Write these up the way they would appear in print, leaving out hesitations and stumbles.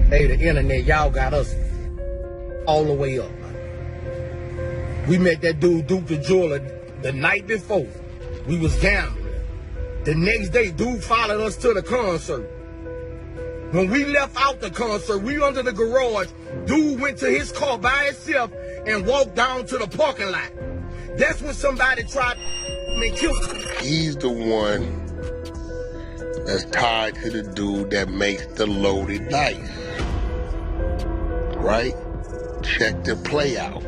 Hey, the internet, y'all got us all the way up. We met that dude, Duke the Jeweler, the night before. We was gambling. The next day, dude followed us to the concert. When we left out the concert, we under the garage, dude went to his car by himself and walked down to the parking lot. That's when somebody tried to kill him. He's the one that's tied to the dude that makes the loaded dice. Right? Check the play out.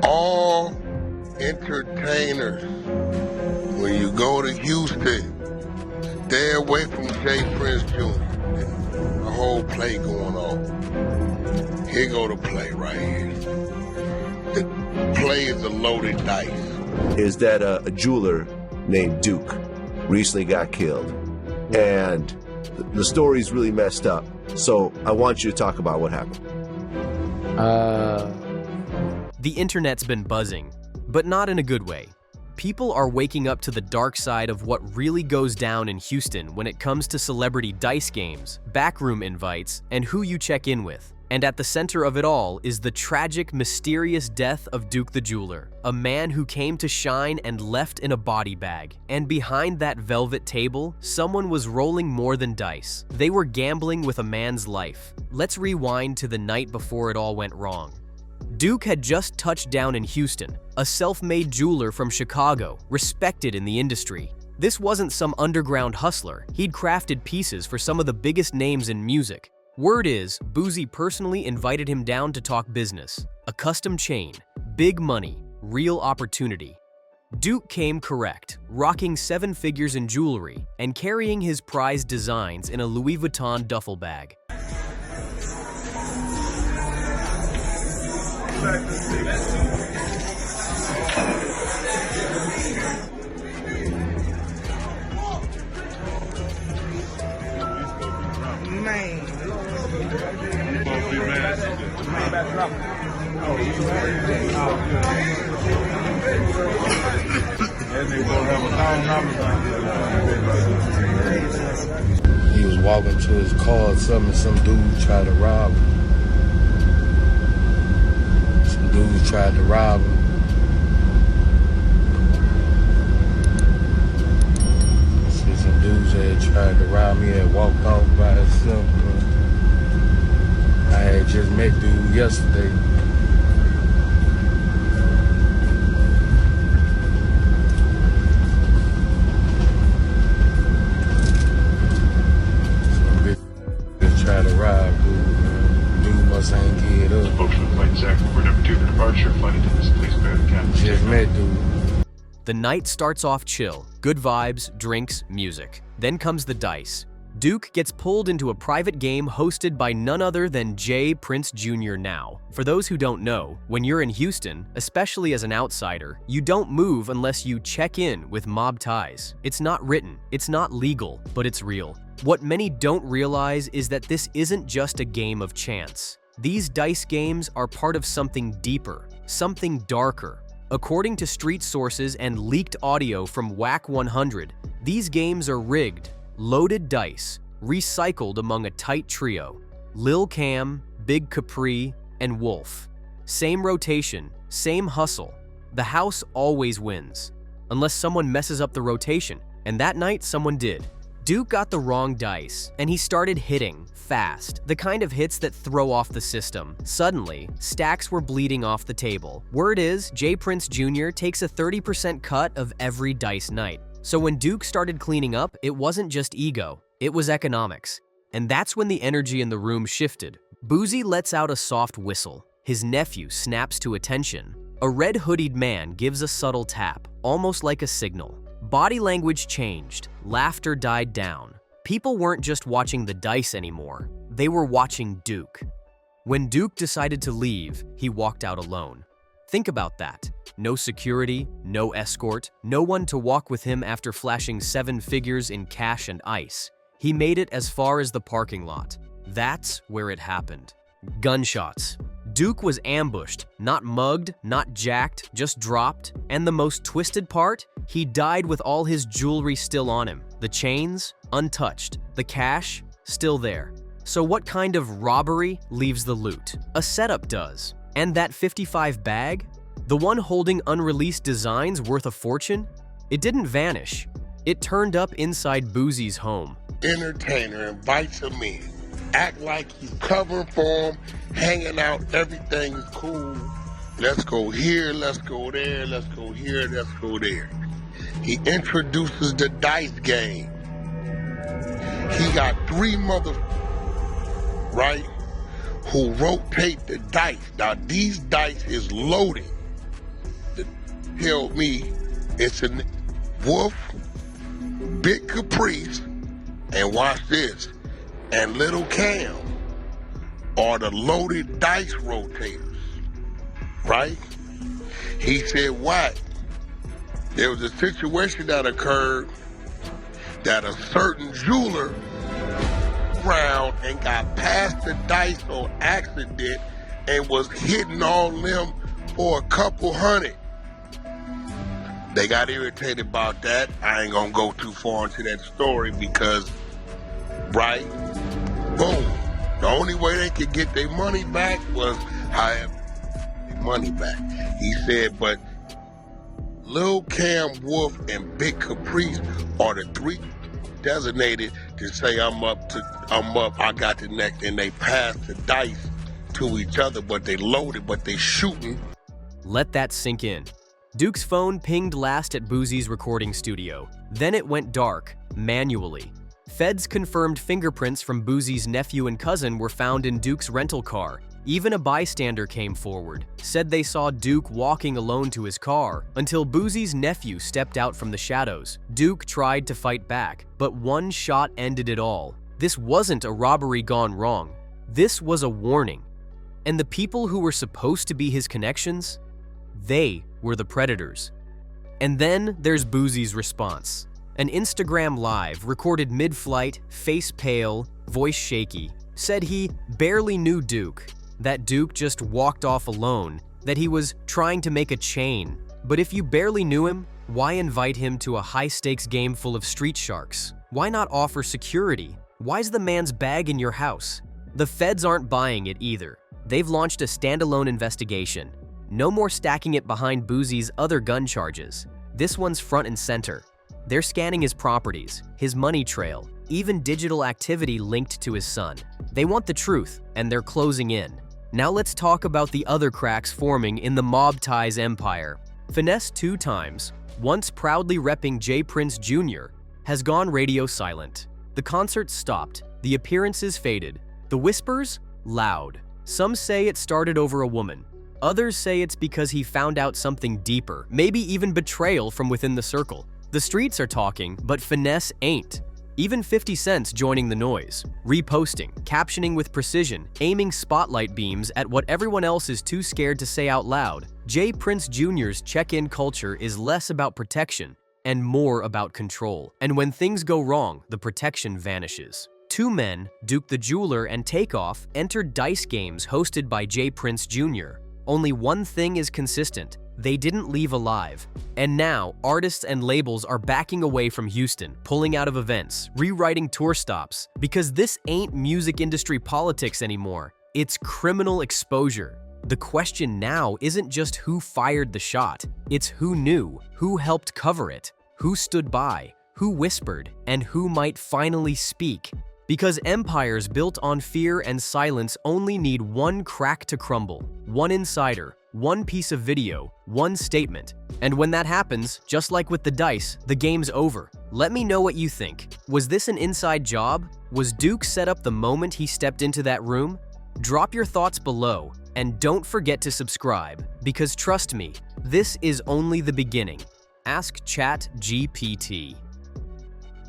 All entertainers, when you go to Houston, stay away from Jay Prince Jr. The whole play going on. Here go the play right here. The play is a loaded dice. Is that a jeweler named Duke recently got killed, and the story's really messed up. So I want you to talk about what happened. The internet's been buzzing, but not in a good way. People are waking up to the dark side of what really goes down in Houston when it comes to celebrity dice games, backroom invites, and who you check in with. And at the center of it all is the tragic, mysterious death of Duke the Jeweler, a man who came to shine and left in a body bag. And behind that velvet table, someone was rolling more than dice. They were gambling with a man's life. Let's rewind to the night before it all went wrong. Duke had just touched down in Houston, a self-made jeweler from Chicago, respected in the industry. This wasn't some underground hustler. He'd crafted pieces for some of the biggest names in music. Word is, Boozy personally invited him down to talk business. A custom chain, big money, real opportunity. Duke came correct, rocking 7 figures in jewelry and carrying his prized designs in a Louis Vuitton duffel bag. He was walking to his car or something, and some dude tried to rob him. Some dudes tried to rob him. See, some dudes had tried to rob me and walked off by himself. I had just met dude yesterday. Try to rob dude. Dude must ain't get up. Folks from Flight Zach, we're number 2 for departure. Flight attendants, please bear the captain. Just met dude. The night starts off chill, good vibes, drinks, music. Then comes the dice. Duke gets pulled into a private game hosted by none other than Jay Prince Jr. now. For those who don't know, when you're in Houston, especially as an outsider, you don't move unless you check in with mob ties. It's not written, it's not legal, but it's real. What many don't realize is that this isn't just a game of chance. These dice games are part of something deeper, something darker. According to street sources and leaked audio from WAC 100, these games are rigged, loaded dice, recycled among a tight trio: Lil Cam, Big Capri, and Wolf. Same rotation, same hustle. The house always wins, unless someone messes up the rotation, and that night someone did. Duke got the wrong dice, and he started hitting, fast, the kind of hits that throw off the system. Suddenly, stacks were bleeding off the table. Word is, Jay Prince Jr. takes a 30% cut of every dice night. So when Duke started cleaning up, it wasn't just ego, it was economics. And that's when the energy in the room shifted. Boozy lets out a soft whistle. His nephew snaps to attention. A red hoodied man gives a subtle tap, almost like a signal. Body language changed, laughter died down. People weren't just watching the dice anymore, they were watching Duke. When Duke decided to leave, he walked out alone. Think about that. No security, no escort, no one to walk with him after flashing 7 figures in cash and ice. He made it as far as the parking lot. That's where it happened. Gunshots. Duke was ambushed, not mugged, not jacked, just dropped. And the most twisted part? He died with all his jewelry still on him. The chains, untouched. The cash, still there. So what kind of robbery leaves the loot? A setup does. And that 55 bag? The one holding unreleased designs worth a fortune? It didn't vanish. It turned up inside Boozy's home. Entertainer invites him in. Act like he's covering for him, hanging out, everything is cool. Let's go here, let's go there, let's go here, let's go there. He introduces the dice game. He got 3 right, who rotate the dice. Now these dice is loaded. Tell me it's a Wolf, Big Caprice, and watch this, and Little Cam are the loaded dice rotators, right? He said what? There was a situation that occurred that a certain jeweler around and got past the dice on accident and was hitting on them for a couple hundred. They got irritated about that. I ain't gonna go too far into that story because, right, boom. The only way they could get their money back was however their money back. He said, but Lil Cam, Wolf, and Big Caprice are the 3 designated to say I'm up, I got the next, and they pass the dice to each other, but they loaded, but they shooting. Let that sink in. Duke's phone pinged last at Boozy's recording studio. Then it went dark, manually. Feds confirmed fingerprints from Boozy's nephew and cousin were found in Duke's rental car. Even a bystander came forward, said they saw Duke walking alone to his car until Boozy's nephew stepped out from the shadows. Duke tried to fight back, but one shot ended it all. This wasn't a robbery gone wrong. This was a warning. And the people who were supposed to be his connections? They were the predators. And then there's Boozy's response. An Instagram Live recorded mid-flight, face pale, voice shaky, said he barely knew Duke, that Duke just walked off alone, that he was trying to make a chain. But if you barely knew him, why invite him to a high-stakes game full of street sharks? Why not offer security? Why's the man's bag in your house? The feds aren't buying it either. They've launched a standalone investigation. No more stacking it behind Boozy's other gun charges. This one's front and center. They're scanning his properties, his money trail, even digital activity linked to his son. They want the truth, and they're closing in. Now let's talk about the other cracks forming in the mob ties empire. Finesse 2 times, once proudly repping J. Prince Jr., has gone radio silent. The concert stopped, the appearances faded, the whispers loud. Some say it started over a woman. Others say it's because he found out something deeper, maybe even betrayal from within the circle. The streets are talking, but Finesse ain't. Even 50 Cent's joining the noise, reposting, captioning with precision, aiming spotlight beams at what everyone else is too scared to say out loud. J. Prince Jr.'s check-in culture is less about protection and more about control. And when things go wrong, the protection vanishes. 2 men, Duke the Jeweler and Takeoff, entered dice games hosted by J. Prince Jr. Only one thing is consistent. They didn't leave alive. And now, artists and labels are backing away from Houston, pulling out of events, rewriting tour stops, because this ain't music industry politics anymore. It's criminal exposure. The question now isn't just who fired the shot. It's who knew, who helped cover it, who stood by, who whispered, and who might finally speak. Because empires built on fear and silence only need one crack to crumble, one insider, one piece of video, one statement. And when that happens, just like with the dice, the game's over. Let me know what you think. Was this an inside job? Was Duke set up the moment he stepped into that room? Drop your thoughts below, and don't forget to subscribe, because trust me, this is only the beginning. Ask ChatGPT.